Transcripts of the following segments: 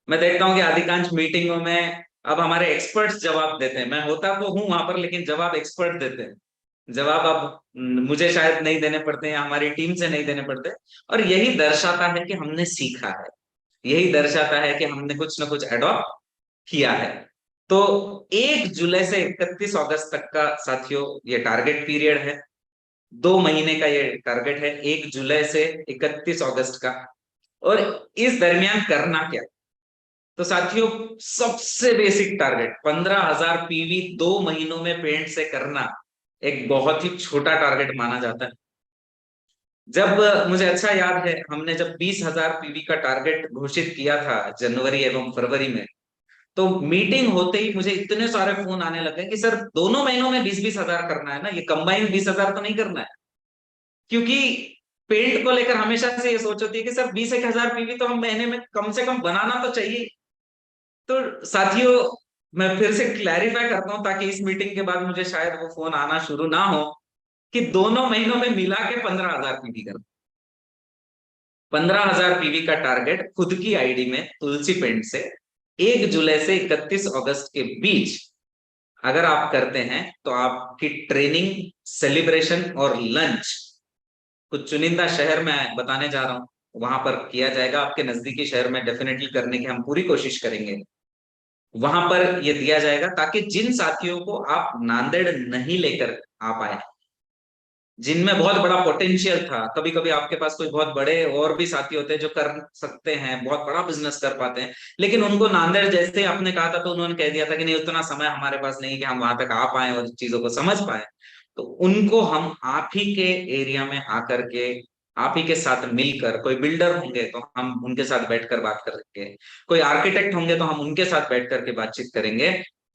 मैं देखता हूँ कि अधिकांश मीटिंगों में अब हमारे एक्सपर्ट्स जवाब देते हैं। मैं होता तो हूँ वहां पर, लेकिन जवाब एक्सपर्ट देते हैं। जवाब अब मुझे शायद नहीं देने पड़ते हैं, हमारी टीम से नहीं देने पड़ते। और यही दर्शाता है कि हमने सीखा है, यही दर्शाता है कि हमने कुछ ना कुछ एडॉप्ट किया है। तो 1 जुलाई से 31 अगस्त तक का साथियों ये टारगेट पीरियड है। 2 महीने का ये टारगेट है, 1 जुलाई से 31 अगस्त का। और इस दरमियान करना क्या? तो साथियों, सबसे बेसिक टारगेट 15,000 पीवी 2 महीनों में पेंट से करना एक बहुत ही छोटा टारगेट माना जाता है। जब मुझे अच्छा याद है, हमने जब 20,000 पीवी का टारगेट घोषित किया था जनवरी एवं फरवरी में, तो मीटिंग होते ही मुझे इतने सारे फोन आने लगे कि सर, दोनों महीनों में 20-20 हजार करना है ना, ये कंबाइन 20,000 तो नहीं करना है। क्योंकि पेंट को लेकर हमेशा से ये सोच होती है कि सर 20-1 हजार पीवी तो हम महीने में कम से कम बनाना तो चाहिए। तो साथियों, मैं फिर से क्लैरिफाई करता हूं ताकि इस मीटिंग के बाद मुझे शायद वो फोन आना शुरू ना हो, कि दोनों महीनों में मिला के 15,000 पीवी कर। 15,000 पीवी का टारगेट खुद की आईडी में तुलसी पेंट से 1 जुलाई से 31 अगस्त के बीच अगर आप करते हैं, तो आपकी ट्रेनिंग, सेलिब्रेशन और लंच कुछ चुनिंदा शहर में बताने जा रहा हूं, वहां पर किया जाएगा। आपके नजदीकी शहर में डेफिनेटली करने की हम पूरी कोशिश करेंगे। वहां पर यह दिया जाएगा ताकि जिन साथियों को आप नांदेड़ नहीं लेकर आ पाए, जिनमें बहुत बड़ा पोटेंशियल था, कभी कभी आपके पास कोई बहुत बड़े और भी साथी होते हैं जो कर सकते हैं, बहुत बड़ा बिजनेस कर पाते हैं, लेकिन उनको नांदेड़ जैसे ही आपने कहा था तो उन्होंने कह दिया था कि नहीं, उतना समय हमारे पास नहीं कि हम वहां तक आ पाए और चीजों को समझ पाए। तो उनको हम आप ही के एरिया में आकर के, आप ही के साथ मिलकर, कोई बिल्डर होंगे तो हम उनके साथ बैठकर बात करेंगे, कोई आर्किटेक्ट होंगे तो हम उनके साथ बैठ करके बातचीत करेंगे।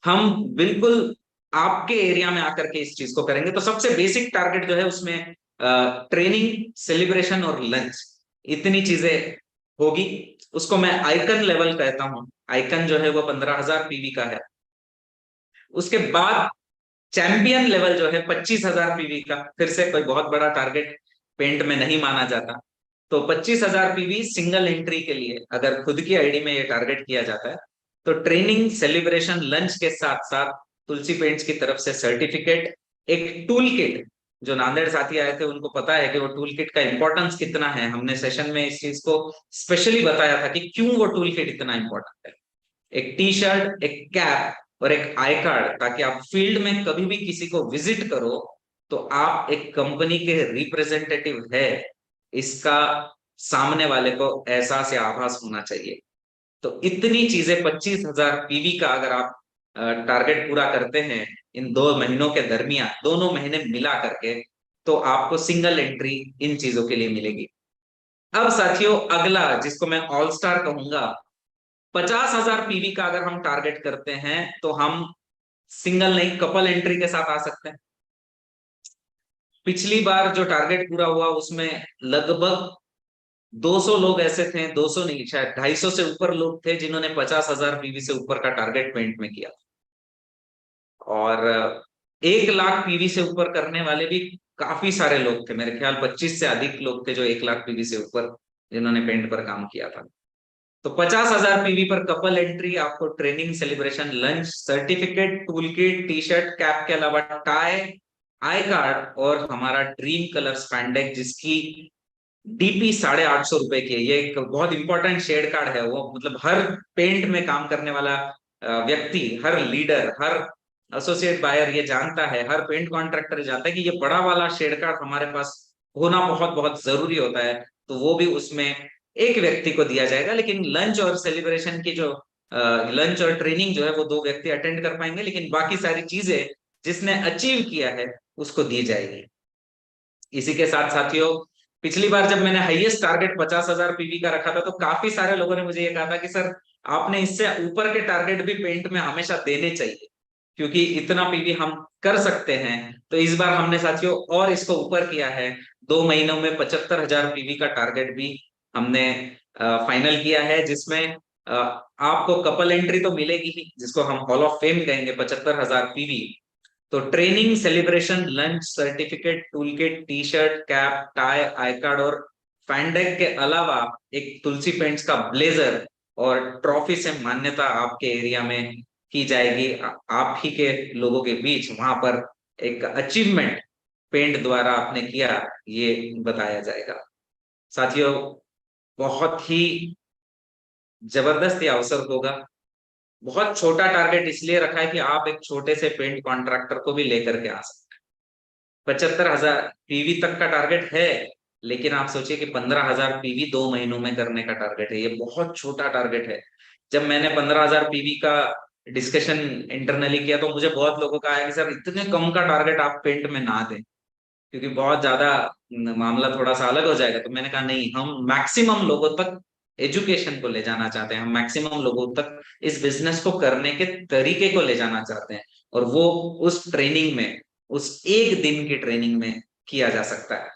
हम बिल्कुल आपके एरिया में आकर के इस चीज को करेंगे। तो सबसे बेसिक टारगेट जो है उसमें ट्रेनिंग, सेलिब्रेशन और लंच, इतनी चीजें होगी। उसको मैं आइकन लेवल कहता हूं। आइकन जो है वो 15,000 पीवी का है। उसके बाद चैंपियन लेवल जो है 25,000 पीवी का, फिर से कोई बहुत बड़ा टारगेट पेंट में नहीं माना जाता। तो 25,000 पीवी सिंगल एंट्री के लिए अगर खुद की आईडी में ये टारगेट किया जाता है, तो ट्रेनिंग, सेलिब्रेशन, लंच के साथ साथ तुलसी पेंट्स की तरफ से सर्टिफिकेट, एक टूल किट। जो नांदेड़ साथी आए थे उनको पता है कि वो टूल किट का इंपॉर्टेंस कितना है। हमने सेशन में इस चीज को स्पेशली बताया था कि क्यों वो टूल किट इतना इंपॉर्टेंट है। एक टी शर्ट, एक कैप और एक आई कार्ड, ताकि आप फील्ड में कभी भी किसी को विजिट करो तो आप एक कंपनी के रिप्रेजेंटेटिव है, इसका सामने वाले को एहसास या आभास होना चाहिए। तो इतनी चीजें, 25,000 पीवी का अगर आप टारगेट पूरा करते हैं इन 2 महीनों के दरमियान, दोनों महीने मिला करके, तो आपको सिंगल एंट्री इन चीजों के लिए मिलेगी। अब साथियों, अगला जिसको मैं ऑल स्टार कहूंगा, 50,000 पीवी का अगर हम टारगेट करते हैं तो हम सिंगल नहीं, कपल एंट्री के साथ आ सकते हैं। पिछली बार जो टारगेट पूरा हुआ उसमें लगभग 200 लोग ऐसे थे, 200 नहीं, शायद 250 से ऊपर लोग थे जिन्होंने 50,000 पीवी से ऊपर का टारगेट पेंट में किया। और 1 लाख पीवी से ऊपर करने वाले भी काफी सारे लोग थे, मेरे ख्याल 25 से अधिक लोग थे जो 1 लाख पीवी से ऊपर जिन्होंने पेंट पर काम किया था। तो 50,000 पीवी पर कपल एंट्री, आपको training, celebration, lunch, certificate, tool kit, T shirt, cap के अलावा टाई, आई कार्ड और हमारा ड्रीम कलर स्पैंडेक्स, जिसकी डीपी 850 रुपए की है। ये एक बहुत इंपॉर्टेंट शेड कार्ड है। वो मतलब हर पेंट में काम करने वाला व्यक्ति, हर लीडर, हर एसोसिएट बायर ये जानता है, हर पेंट कॉन्ट्रैक्टर जानता है कि ये बड़ा वाला शेड कार्ड हमारे पास होना बहुत बहुत जरूरी होता है। तो वो भी उसमें एक व्यक्ति को दिया जाएगा, लेकिन लंच और सेलिब्रेशन की जो लंच और ट्रेनिंग जो है वो 2 व्यक्ति अटेंड कर पाएंगे, लेकिन बाकी सारी चीजें जिसने अचीव किया है उसको दी जाएगी। इसी के साथ साथियों, पिछली बार जब मैंने हाईएस्ट टारगेट 50,000 पीवी का रखा था तो काफी सारे लोगों ने मुझे ये कहा था कि सर, आपने इससे ऊपर के टारगेट भी पेंट में हमेशा देने चाहिए, क्योंकि इतना पीवी हम कर सकते हैं। तो इस बार हमने साथियों और इसको ऊपर किया है। 2 महीनों में 75,000 पीवी का टारगेट भी हमने फाइनल किया है, जिसमें आपको कपल एंट्री तो मिलेगी ही, जिसको हम हॉल ऑफ फेम कहेंगे, 75,000 पीवी। तो training, celebration, lunch, certificate, tool kit, T shirt, cap, tie, I card और फैंडेक के अलावा एक तुलसी पेंट्स का ब्लेजर और ट्रॉफी से मान्यता आपके एरिया में की जाएगी। आप ही के लोगों के बीच वहां पर एक अचीवमेंट पेंट द्वारा आपने किया, ये बताया जाएगा। साथियों, बहुत ही जबरदस्त ये अवसर होगा। बहुत छोटा टारगेट इसलिए रखा है कि आप एक छोटे से पेंट कॉन्ट्रैक्टर को भी लेकर के आ सकते हैं। 75,000 पीवी तक का टारगेट है, लेकिन आप सोचिए कि 15,000 पीवी 2 महीनों में करने का टारगेट है। ये बहुत छोटा टारगेट है। जब मैंने 15,000 पीवी का डिस्कशन इंटरनली किया तो मुझे बहुत लोगों का आया कि सर इतने कम का टारगेट आप पेंट में ना दें, क्योंकि बहुत ज्यादा मामला थोड़ा सा अलग हो जाएगा। तो मैंने कहा नहीं, हम मैक्सिमम लोगों तक एजुकेशन को ले जाना चाहते हैं, हम मैक्सिमम लोगों तक इस बिजनेस को करने के तरीके को ले जाना चाहते हैं, और वो उस ट्रेनिंग में, उस एक दिन की ट्रेनिंग में किया जा सकता है।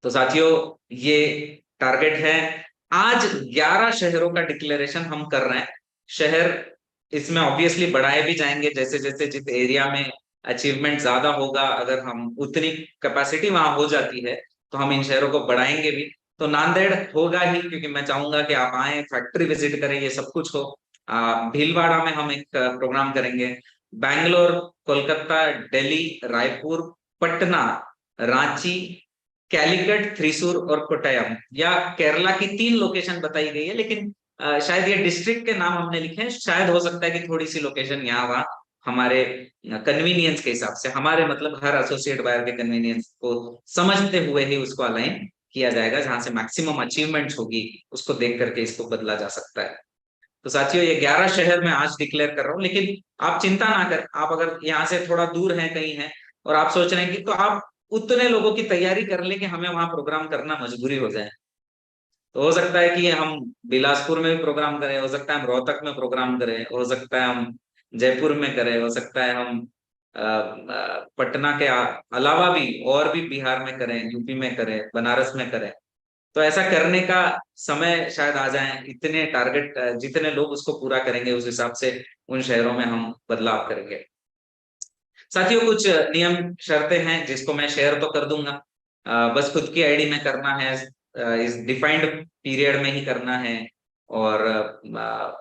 तो साथियों, ये टारगेट है। आज 11 शहरों का डिक्लेरेशन हम कर रहे हैं। शहर इसमें ऑब्वियसली बढ़ाए भी जाएंगे, जैसे जैसे जिस एरिया में अचीवमेंट ज्यादा होगा, अगर हम उतनी कैपेसिटी वहां हो जाती है तो हम इन शहरों को बढ़ाएंगे भी। तो नांदेड़ होगा ही, क्योंकि मैं चाहूंगा कि आप आए, फैक्ट्री विजिट करें, ये सब कुछ हो। भीलवाड़ा में हम एक प्रोग्राम करेंगे। बैंगलोर, कोलकाता, दिल्ली, रायपुर, पटना, रांची, कैलिकट, थ्रिसूर और कोट्टयम, या केरला की 3 लोकेशन बताई गई है, लेकिन शायद ये डिस्ट्रिक्ट के नाम हमने लिखे हैं। शायद हो सकता है कि थोड़ी सी लोकेशन यहाँ वहाँ हमारे कन्वीनियंस के हिसाब से, हमारे मतलब हर एसोसिएट बायर के कन्वीनियंस को समझते हुए ही उसको अलाइन किया जाएगा, जहां से मैक्सिमम अचीवमेंट होगी उसको देख करके इसको बदला जा सकता है। तो साथियों, ये 11 शहर मैं आज डिक्लेयर कर रहा हूँ, लेकिन आप चिंता ना करें। आप अगर यहाँ से थोड़ा दूर हैं, कहीं हैं, और आप सोच रहे हैं कि, तो आप उतने लोगों की तैयारी कर ले कि हमें वहां प्रोग्राम करना मजबूरी हो जाए। तो हो सकता है कि हम बिलासपुर में भी प्रोग्राम करें, हो सकता है हम रोहतक में प्रोग्राम करें, हो सकता है हम जयपुर में करें, हो सकता है हम पटना के अलावा भी और भी बिहार में करें, यूपी में करें, बनारस में करें। तो ऐसा करने का समय शायद आ जाए। इतने टारगेट जितने लोग उसको पूरा करेंगे, उस हिसाब से उन शहरों में हम बदलाव करेंगे। साथियों, कुछ नियम शर्तें हैं जिसको मैं शेयर तो कर दूंगा। बस खुद की आईडी में करना है, इस डिफाइंड पीरियड में ही करना है, और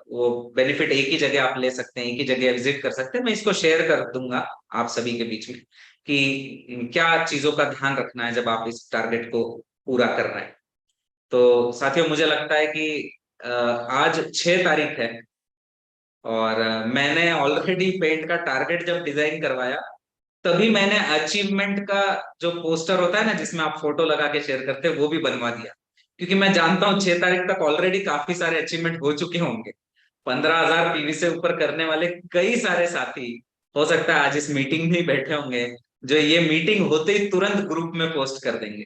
वो बेनिफिट एक ही जगह आप ले सकते हैं, एक ही जगह विजिट कर सकते हैं। मैं इसको शेयर कर दूंगा आप सभी के बीच में कि क्या चीजों का ध्यान रखना है जब आप इस टारगेट को पूरा कर रहे हैं। तो साथियों, मुझे लगता है कि आज 6 तारीख है, और मैंने ऑलरेडी पेंट का टारगेट जब डिजाइन करवाया, तभी मैंने अचीवमेंट का जो पोस्टर होता है ना, जिसमें आप फोटो लगा के शेयर करते हैं, वो भी बनवा दिया। क्योंकि मैं जानता हूँ 6 तारीख तक ऑलरेडी काफी सारे अचीवमेंट हो चुके होंगे। 15,000 पीवी से ऊपर करने वाले कई सारे साथी हो सकता है आज इस मीटिंग में ही बैठे होंगे, जो ये मीटिंग होते ही तुरंत ग्रुप में पोस्ट कर देंगे।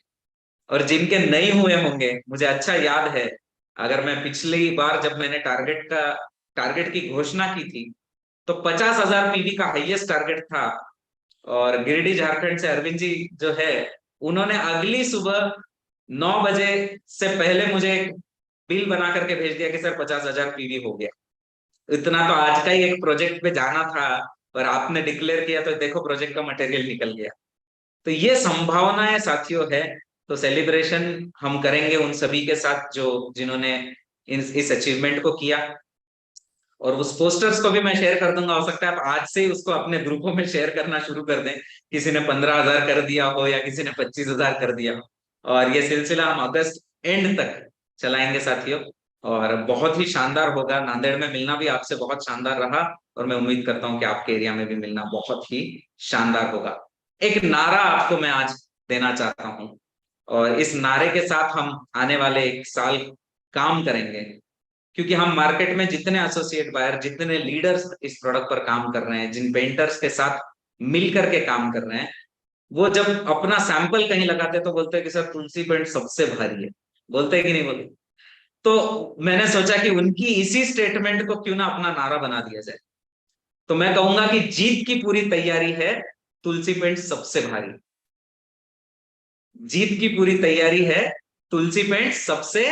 और जिनके नहीं हुए होंगे, मुझे अच्छा याद है, अगर मैं पिछली बार जब मैंने टारगेट की घोषणा की थी, तो 50,000 पीवी का हाईएस्ट टारगेट था। और गिरिडीह झारखंड से अरविंद जी जो है, उन्होंने अगली सुबह 9 बजे से पहले मुझे एक बिल बना करके भेज दिया कि सर 50,000 पीवी हो गया। इतना तो आज का ही एक प्रोजेक्ट पे जाना था, और आपने डिक्लेयर किया तो देखो प्रोजेक्ट का मटेरियल निकल गया। तो ये संभावनाएं साथियों है। तो सेलिब्रेशन हम करेंगे उन सभी के साथ जो जिन्होंने इस अचीवमेंट को किया। और उस पोस्टर्स को भी मैं शेयर कर दूंगा। हो सकता है आप आज से ही उसको अपने ग्रुपों में शेयर करना शुरू कर दें। किसी ने 15,000 कर दिया हो, या किसी ने 25,000 कर दिया हो। और ये सिलसिला हम अगस्त एंड तक चलाएंगे साथियों। और बहुत ही शानदार होगा। नांदेड़ में मिलना भी आपसे बहुत शानदार रहा, और मैं उम्मीद करता हूँ कि आपके एरिया में भी मिलना बहुत ही शानदार होगा। एक नारा आपको मैं आज देना चाहता हूँ, और इस नारे के साथ हम आने वाले 1 साल काम करेंगे। क्योंकि हम मार्केट में जितने एसोसिएट बायर, जितने लीडर्स इस प्रोडक्ट पर काम कर रहे हैं, जिन पेंटर्स के साथ मिलकर के काम कर रहे हैं, वो जब अपना सैंपल कहीं लगाते हैं तो बोलते हैं कि सर तुलसी पेंट सबसे भारी है। बोलते हैं कि नहीं बोलते? तो मैंने सोचा कि उनकी इसी स्टेटमेंट को क्यों ना अपना नारा बना दिया जाए। तो मैं कहूंगा कि जीत की पूरी तैयारी है, तुलसी पेंट सबसे भारी। जीत की पूरी तैयारी है, तुलसी पेंट सबसे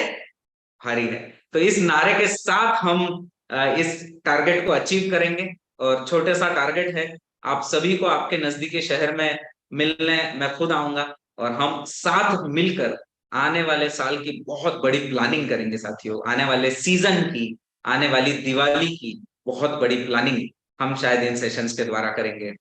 भारी है। तो इस नारे के साथ हम इस टारगेट को अचीव करेंगे। और छोटे सा टारगेट है, आप सभी को आपके नजदीकी शहर में मिलने मैं खुद आऊंगा, और हम साथ मिलकर आने वाले साल की बहुत बड़ी प्लानिंग करेंगे साथियों, आने वाले सीजन की, आने वाली दिवाली की बहुत बड़ी प्लानिंग हम शायद इन सेशंस के द्वारा करेंगे।